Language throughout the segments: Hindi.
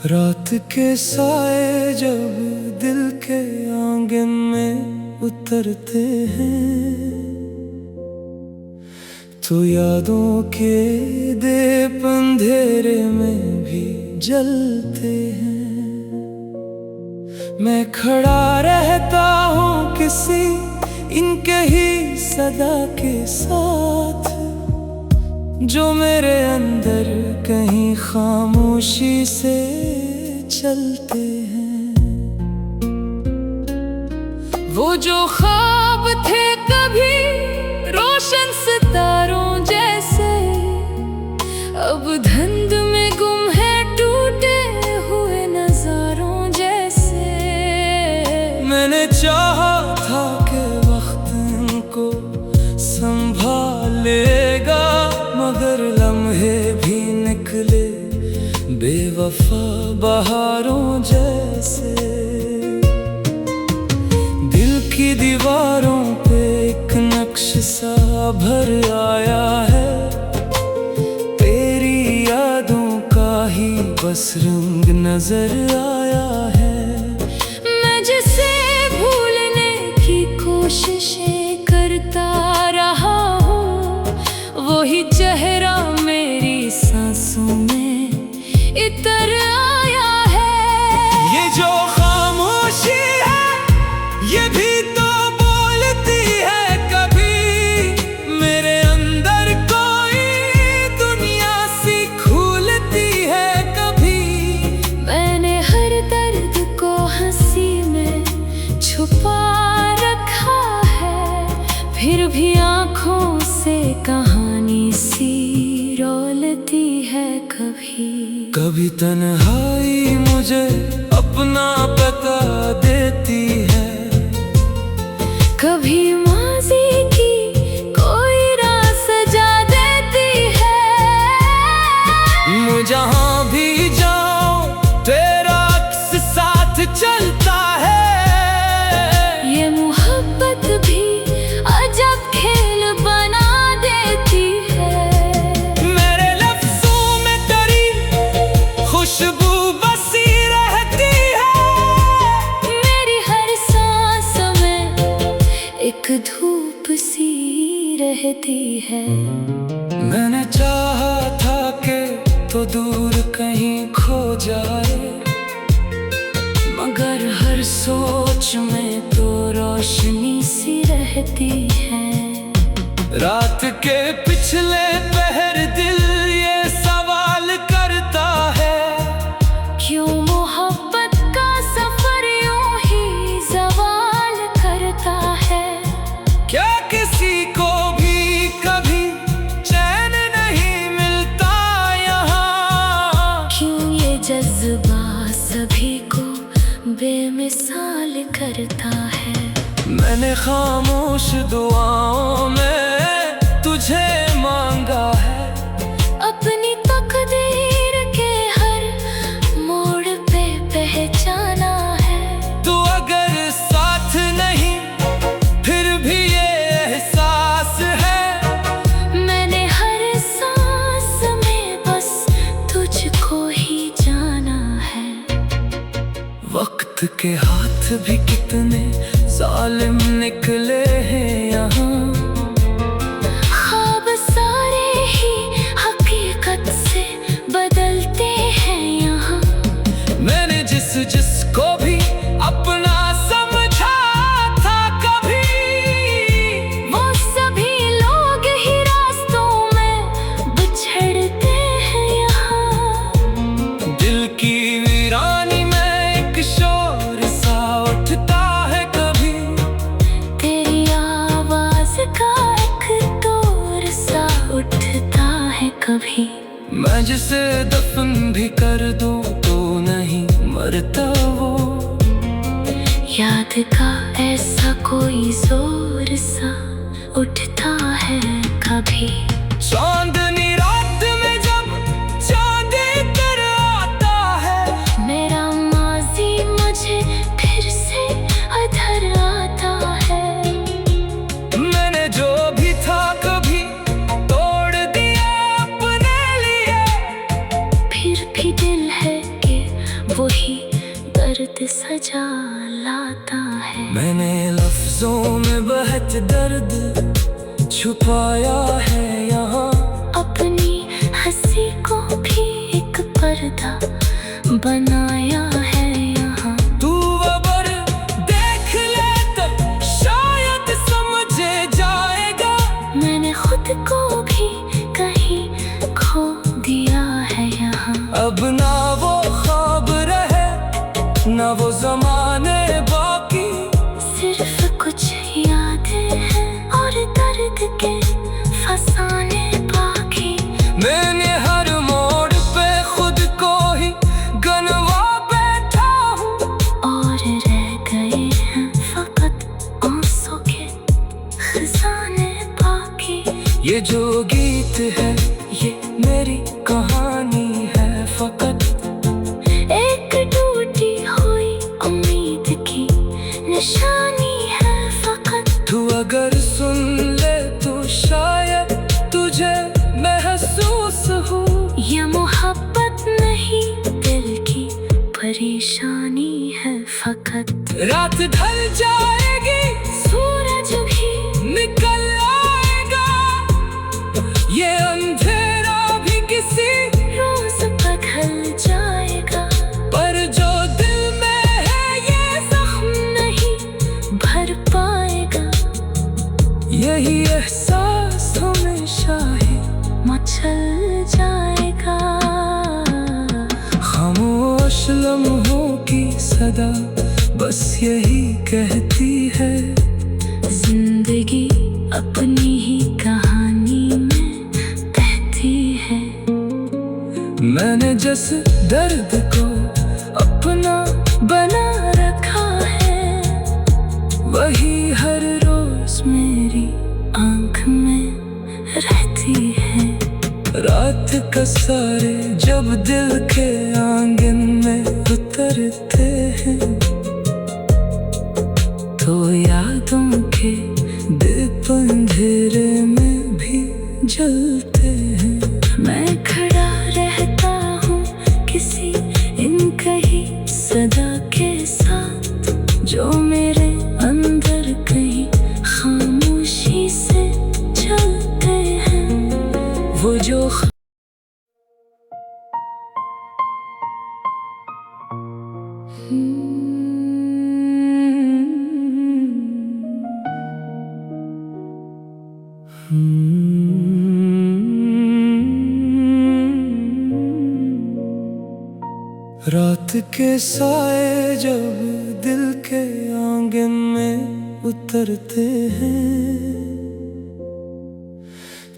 रात के साए जब दिल के आंगन में उतरते हैं तो यादों के दीप अंधेरे में भी जलते हैं। मैं खड़ा रहता हूँ किसी इनके ही सदा के साथ जो मेरे अंदर कहीं खामोशी से चलते हैं। वो जो ख्वाब थे कभी रोशन सितारों जैसे अब धुंध में गुम है टूटे हुए नजारों जैसे। मैंने चाहा था कि वक्त इनको संभालेगा मगर लम्हे भी निकले बेवफा बहारों जैसे। दिल की दीवारों पे एक नक्श सा भर आया है तेरी यादों का ही बस रंग नजर आया है। मैं जिसे भूलने की कोशिशें करता रहा वही चेहरा मेरी सांसों में इतर आया है। ये जो खामोशी है ये भी तो बोलती है कभी मेरे अंदर कोई दुनिया सी खुलती है कभी। मैंने हर दर्द को हंसी में छुपा रखा है फिर भी आँखों से कहानी सी रोलती है कभी। कभी तन्हाई मुझे अपना बता देती है कभी माज़ी की कोई राह सजा देती है। मैं जहाँ भी जाऊँ तेरा अक्स साथ चलता है। ये मोहब्बत भी अजब खेल बना देती है। मेरे लफ्ज़ों में तेरी खुशबू बसी रहती है। मेरी हर सांस में एक धूप सी रहती है। मैंने चाहा था कि तो दूर कहीं खो जाए मगर हर सोच में तो रोशनी सी रहती है। रात के पिछले पहर दिल ये सवाल करता है क्यों मोहब्बत का सफर यूं ही सवाल करता है। क्या किसी को भी कभी चैन नहीं मिलता यहाँ। क्यों ये जज्बा सभी को बेमिसाल करता है। मैंने खामोश दुआओं में तुझे मांगा है अपनी तकदीर के हर मोड़ पे पहचाना है। तू अगर साथ नहीं फिर भी ये एहसास है। मैंने हर सांस में बस तुझको ही जाना है। वक्त के हाथ भी कितने जालिम निकले हैं यहाँ। ख्वाब सारे ही हकीकत से बदलते हैं यहाँ। मैंने जिसको भी अपना समझा था कभी वो सभी लोग ही रास्तों में बिछड़ते हैं यहाँ। दिल की वीरानी में एक शोर सा उठता है कभी तेरी आवाज का एक तोर सा उठता है कभी। मैं जिसे दफन भी कर दूं तो नहीं मरता वो। याद का ऐसा कोई जोर सा उठता है कभी। चांदनी रात में जब चांद इतर आता है मेरा माज़ी बचा लाता है। मैंने लफ्जों में बहत दर्द छुपाया है यहाँ, अपनी हंसी को भी एक पर्दा बनाया है यहाँ। तू अगर देख ले तो शायद समझ जाएगा, मैंने खुद को भी कहीं खो दिया है यहाँ। अब ना वो ख्वाब रहे ना वो ज़माने बाकी, सिर्फ कुछ यादें हैं और दर्द के फसाने बाकी। मैंने हर मोड़ पे खुद को ही गनवा बैठा हूँ, और रह गए हैं फकत आंसू के खजाने बाकी। ये जो गीत है ये मेरी कहानी है फकत, एक टूटी हुई उम्मीद की निशानी है फकत। तू अगर सुन ले तो शायद तुझे महसूस हो, ये मोहब्बत नहीं दिल की परेशानी है फकत। रात ढल जाएगी सूरज भी निकल आएगा, ये अंधेरा भी किसी रोज बदल जाएगा। पर जो दिल में है ये जख्म नहीं भर पाएगा, यही एहसास हमेशा ही मचल जाएगा। खामोश लम्हों की सदा बस यही कहती है, जिंदगी अपनी ही कहानी में बहती है। मैंने जिस दर्द को अपना बना रखा है, वही हर रोज मेरी आंख में रहती है। रात का सारे जब दिल के आंगन में उतरते हैं, तो यादों के दीप अंधेरे में भी जलते हैं। मैं खड़ा रहता हूँ किसी इनकही सदा के साथ, जो मेरे अंदर कहीं खामोशी से चलते हैं। वो जो रात के साए जब दिल के आंगन में उतरते हैं,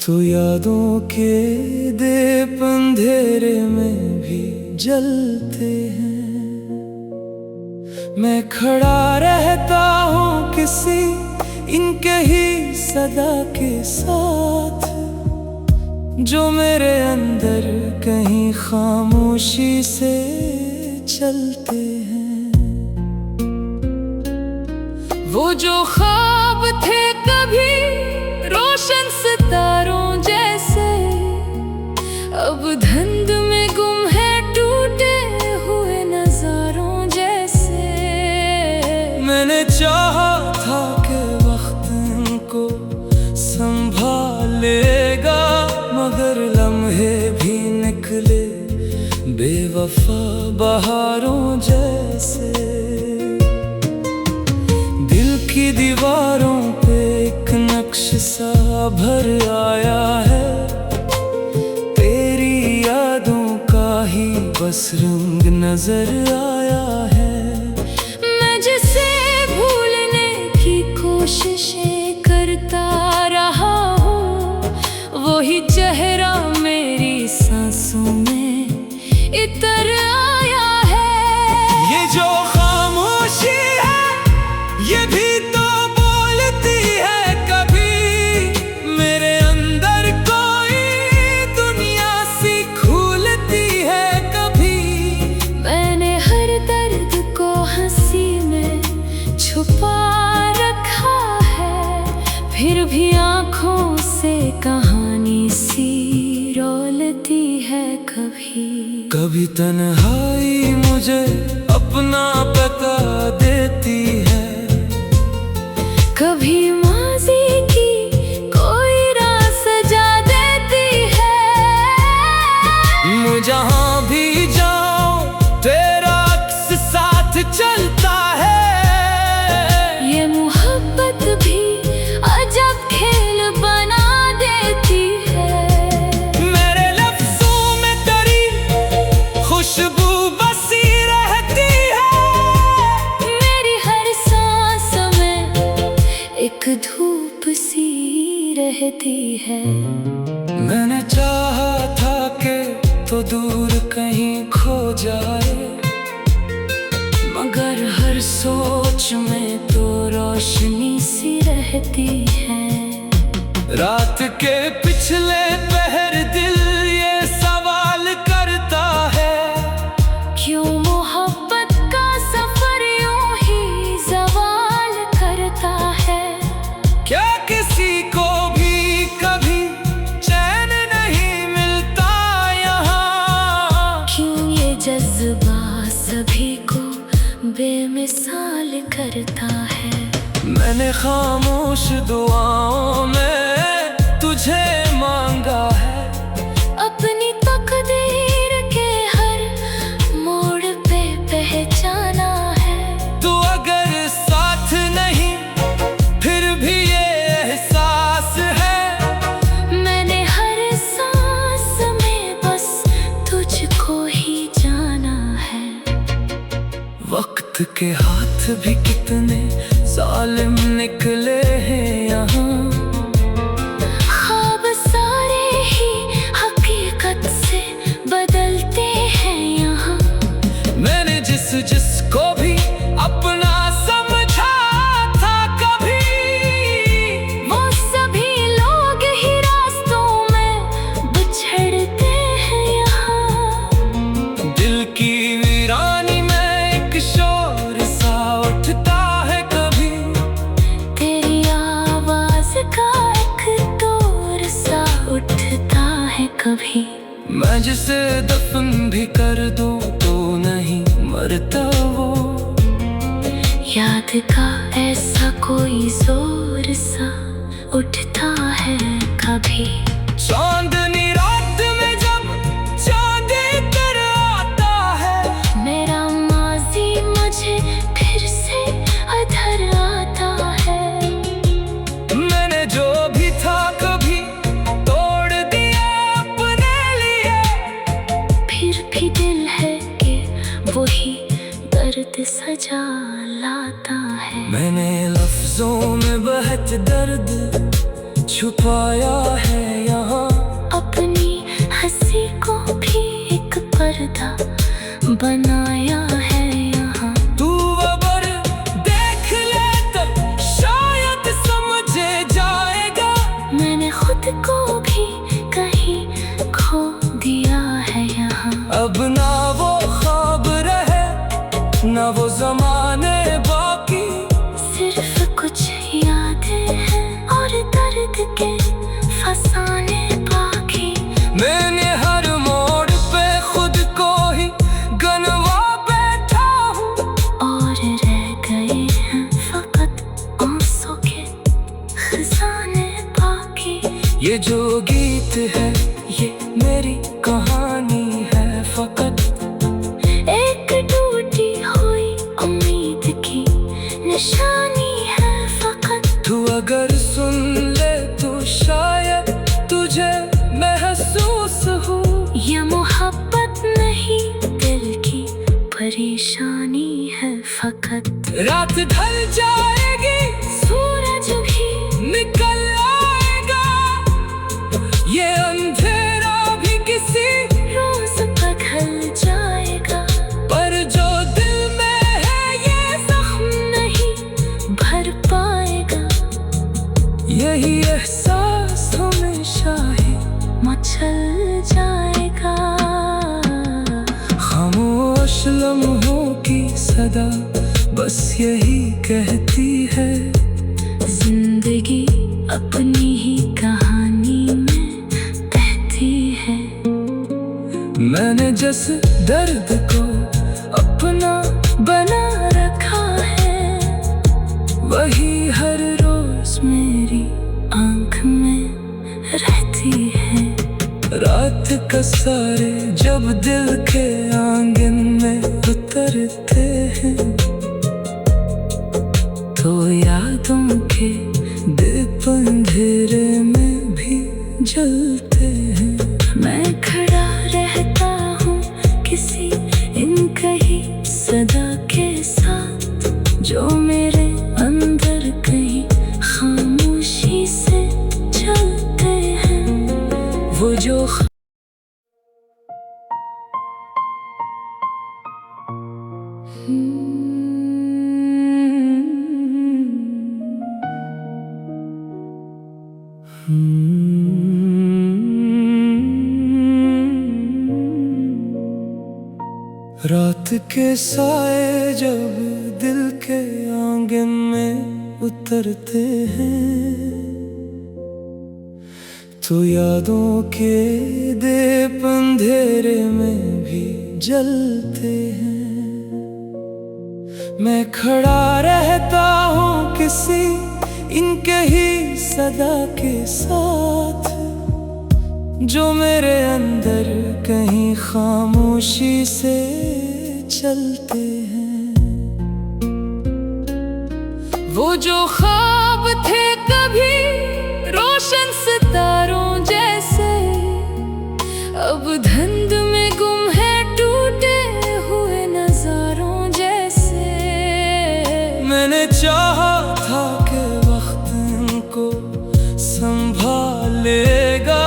तो यादों के दीप अंधेरे में भी जलते हैं। मैं खड़ा रहता हूँ किसी इनके ही सदा के साथ, जो मेरे अंदर कहीं खामोशी से चलते हैं। वो जो ख्वाब थे कभी रोशन सितारों जैसे, अब धुंध में गुम है टूटे हुए नजारों जैसे। मैंने चाहा था कि वक्त इनको संभालेगा, मगर लम्हे भी निकले बेवफा बहारों जैसे। दिल की दीवारों पे एक नक्श सा भर आया है, तेरी यादों का ही बस रंग नजर आया है। मैं जिसे भूलने की कोशिशें करता रहा हूँ, वही चेहरा मेरी सांसों में इतर आया है। ये जो खामोशी है ये भी तो बोलती है कभी, मेरे अंदर कोई दुनिया सी खुलती है कभी। मैंने हर दर्द को हंसी में छुपा रखा है, फिर भी आँखों से कहानी सी रोलती है कभी। कभी तन्हाई मुझे अपना पता देती है। कभी माजी की कोई राह सजा देती है। मैं जहाँ भी जाऊँ तेरा अक्स साथ चलता है। ये मोहब्बत भी अजब खेल बना देती है। मेरे लफ्जों में तेरी खुशबू बसी रहती है। मेरी हर सांस में एक धूप सी रहती है। मैंने चाहा था कि तो दूर कहीं खो जाए, मगर हर सोच में तो रोशनी सी रहती है। रात के पिछले पहर दिल ये सवाल करता है, क्यों मोहब्बत का सफर यूं ही सवाल करता है। क्या किसी को भी कभी चैन नहीं मिलता यहाँ? क्यों ये जज्बा सभी को बेमिसाल करता है। मैंने खामोश दुआओं में तुझे मांगा है, अपनी तकदीर के हर मोड़ पे पहचाना है। तू अगर साथ नहीं फिर भी ये एहसास है। मैंने हर सांस में बस तुझको ही जाना है। वक्त के हाथ भी कितने जालिम निकले हैं यहाँ। ख्वाब सारे ही हकीकत से बदलते हैं यहाँ। मैंने जिसको भी अपना समझा था कभी, वो सभी लोग ही रास्तों में बिछड़ते हैं यहाँ। दिल की वीरानी में एक शोर सा उठता है कभी, तेरी आवाज का एक तोर सा उठता है कभी। मैं जिसे दफन भी कर दूं तो नहीं मरता वो। याद का ऐसा कोई जोर सा उठता है कभी। चांदनी रात में जब चांद इतर आता है, मेरा माजी मुझे फिर से अधर आता है। मैंने जो भी था कभी तोड़ दिया अपने लिए, फिर भी दिल है कि वही दर्द सजा लाता है। मैंने लफ्जों में बहुत दर्द छुपाया है यहाँ। अपनी हंसी को भी एक पर्दा बनाया है यहाँ। तू अगर देख ले तब शायद समझ जाएगा, मैंने खुद को भी कहीं खो दिया है यहाँ। अब ना वो ख्वाब रहे ना वो जमाने बाकी। सिर्फ कुछ यादें हैं और दर्द के फसाने बाकी। मैंने हर मोड़ पे खुद को ही गनवा बैठा हूँ, और रह गए हैं फकत आंसू के खजाने बाकी। ये जो गीत है ये मेरी कहानी है फकत। एक टूटी हुई उम्मीद की निशानी है फकत। तू अगर सुन ले तो शायद तुझे महसूस हो। ये मोहब्बत नहीं दिल की परेशानी है फकत। रात ढल जाएगी सूरज भी निकल आएगा, ये अंधेरा भी किसी रोज बदल जाएगा। पर जो दिल में है ये जख्म नहीं भर पाएगा। यही एहसास हमेशा ही मचल जाएगा। खामोश लम्हों की सदा बस यही कहती है, जिंदगी अपनी ही कहानी में बहती है। मैंने जिस दर्द को अपना वही हर रोज मेरी आंख में रहती है। रात का सारे जब दिल के आंगन में उतरते हैं, तो यादों के दीप अंधेरे में भी जलते हैं। मैं खड़ा रहता हूँ किसी इनकही सदा के साथ, जो मेरे अंदर कहीं खामोशी से चलते हैं। वो जो रात के साए जब दिल के आंगन में उतरते हैं, तो यादों के दीप अंधेरे में भी जलते हैं। मैं खड़ा रहता हूँ किसी इनके ही सदा के साथ, जो मेरे अंदर कहीं खामोशी से चलते हैं। वो जो ख्वाब थे कभी रोशन सितारों जैसे, अब धुंध में गुम है टूटे हुए नजारों जैसे। मैंने चाहा था कि वक्त इनको संभालेगा,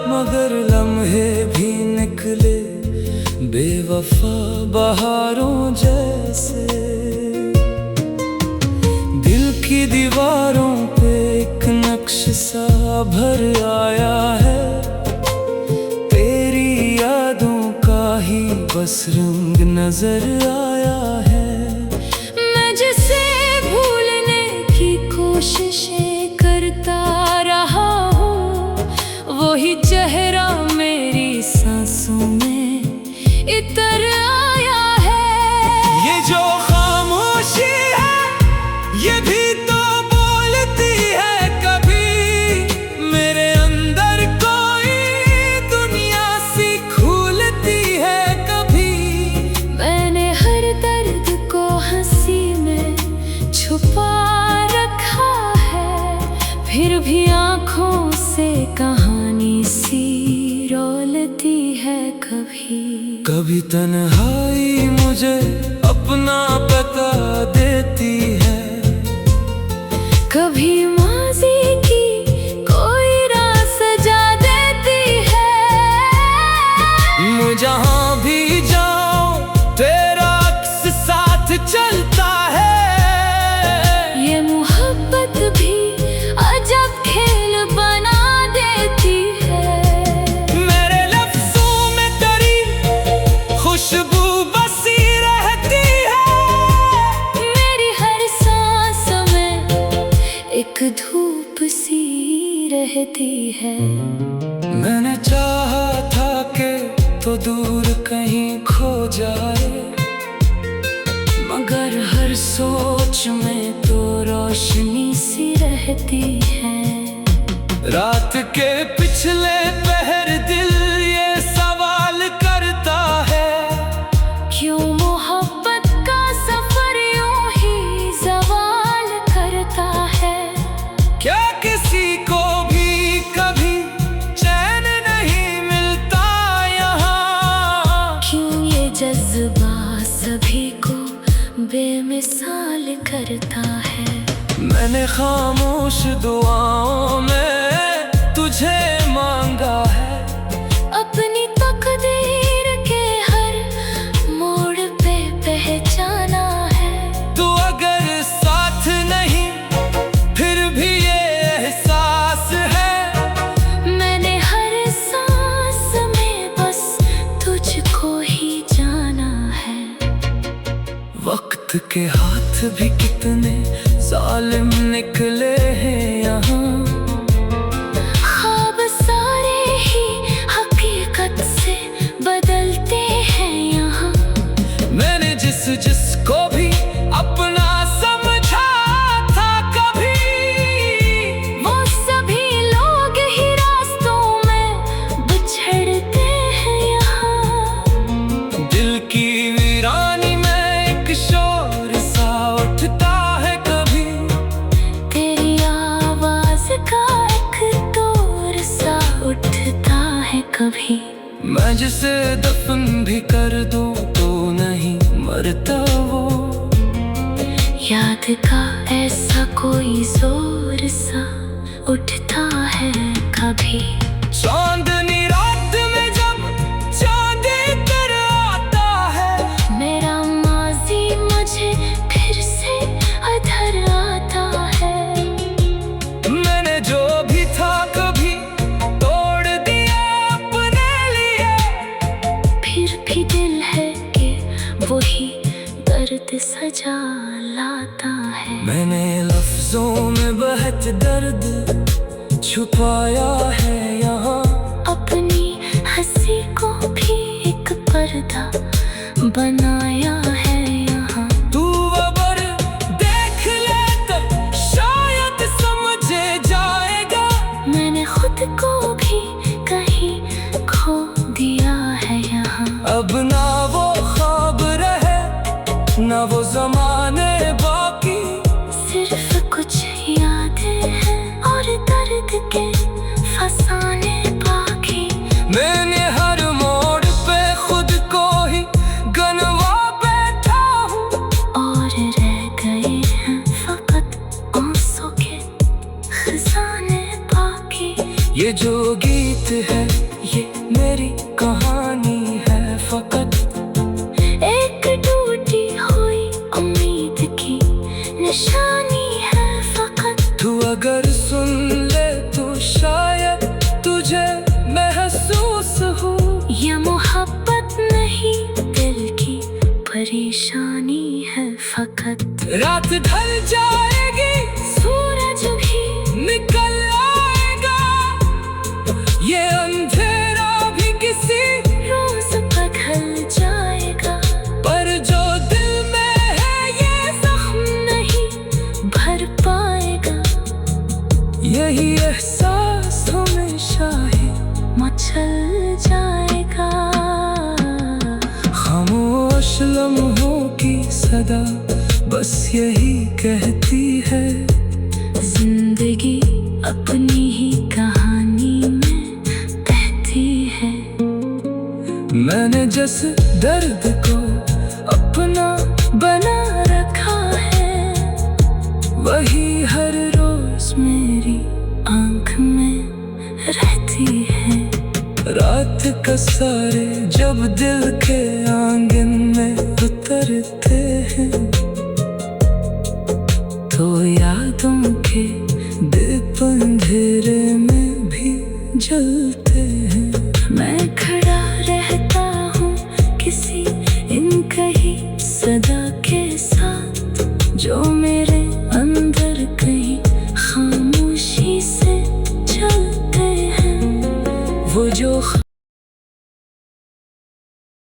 मगर लम्हे भी निकले बेवफा बहारों जैसे। दिल की दीवारों पे एक नक्श सा भर आया है, तेरी यादों का ही बस रंग नजर आया है। मैं जिसे भूलने की कोशिशें करता रहा हूँ, वही चेहरा मेरी सांसों में इतर आया है। ये जो खामोशी है ये भी तो बोलती है कभी, मेरे अंदर कोई दुनिया सी खुलती है कभी। मैंने हर दर्द को हंसी में छुपा रखा है, फिर भी आँखों से कहानी सी रोलती है कभी। कभी तन्हाई मुझे अपना बता देती है, कभी माज़ी की कोई राह सजा देती है। मैं जहाँ भी जाऊँ तेरा अक्स साथ चलता है। ये मोहब्बत भी अजब खेल बना देती है। मेरे लफ्ज़ों में तेरी खुशबू बसी रहती है, मेरी हर सांस में एक धूप सी रहती है। मैंने चाहा था कि तो दूर कहीं खो जाए, मगर हर सोच में तो रोशनी सी रहती है। रात के पिछले पहर दिल ये सवाल करता है, क्यों मोहब्बत का सफर यूं ही सवाल करता है। क्या किसी को भी कभी चैन नहीं मिलता यहाँ, क्यों ये जज्बा सभी को बेमिसाल करता है। मैंने खामोश दुआओं में तुझे मांगा है, अपनी तकदीर के हर मोड़ पे पहचाना है। तू अगर साथ नहीं फिर भी ये एहसास है। मैंने हर सांस में बस तुझको ही जाना है। वक्त के हाथ भी कितने जालिम निकले हैं यहाँ, ख्वाब सारे ही हकीकत से बदलते हैं यहाँ। मैंने जिसको भी अपना समझा था उसे दफन भी कर दूं तो नहीं मरता वो। याद का ऐसा कोई जोर सा उठता है कभी। चांदनी रात में जब चांद इतर आता है, मेरा माजी मुझे फिर से अधर आता है। मैंने जो भी था कभी तोड़ दिया अपने लिए, फिर भी दिल है कि वही दर्द सजा लाता है। मैंने लफ्जों में बहत दर्द छुपाया है यहाँ, अपनी हंसी को भी एक पर्दा बनाया है यहाँ। तू अबर देख ले तब शायद समझ जाएगा, मैंने खुद को भी कहीं खो दिया है यहाँ। अब ना वो ख्वाब रहे ना वो ज़माने बाकी, सिर्फ कुछ यादें हैं और दर्द के फसाने बाकी। मैंने हर मोड़ पे खुद को ही गनवा बैठा हूँ, और रह गए हैं फकत आंसू के खजाने बाकी। ये जो गीत है ये मेरी कहानी है फकत, एक टूटी हुई उम्मीद की निशानी है फकत। तू अगर सुन ले तो शायद तुझे महसूस हो, ये मोहब्बत नहीं दिल की परेशानी है फकत। रात ढल जाएगी सूरज भी निकल आएगा, ये अंधेरा भी किसी रोज पिघल जाएगा। पर जो दिल में है ये जख्म नहीं भर पाएगा, यही एहसास हमेशा ही मचल जाएगा। खामोश लम्हों की सदा बस यही कहती है, जिंदगी अपनी ही कहानी में बहती है। मैंने जिस दर्द को अपना बना रखा है, वही हर रोज मेरी आंख में रहती है। रात का सारे जब दिल के आंगन में उतरते हैं, तो यादों के दीप अंधेरे में भी जलते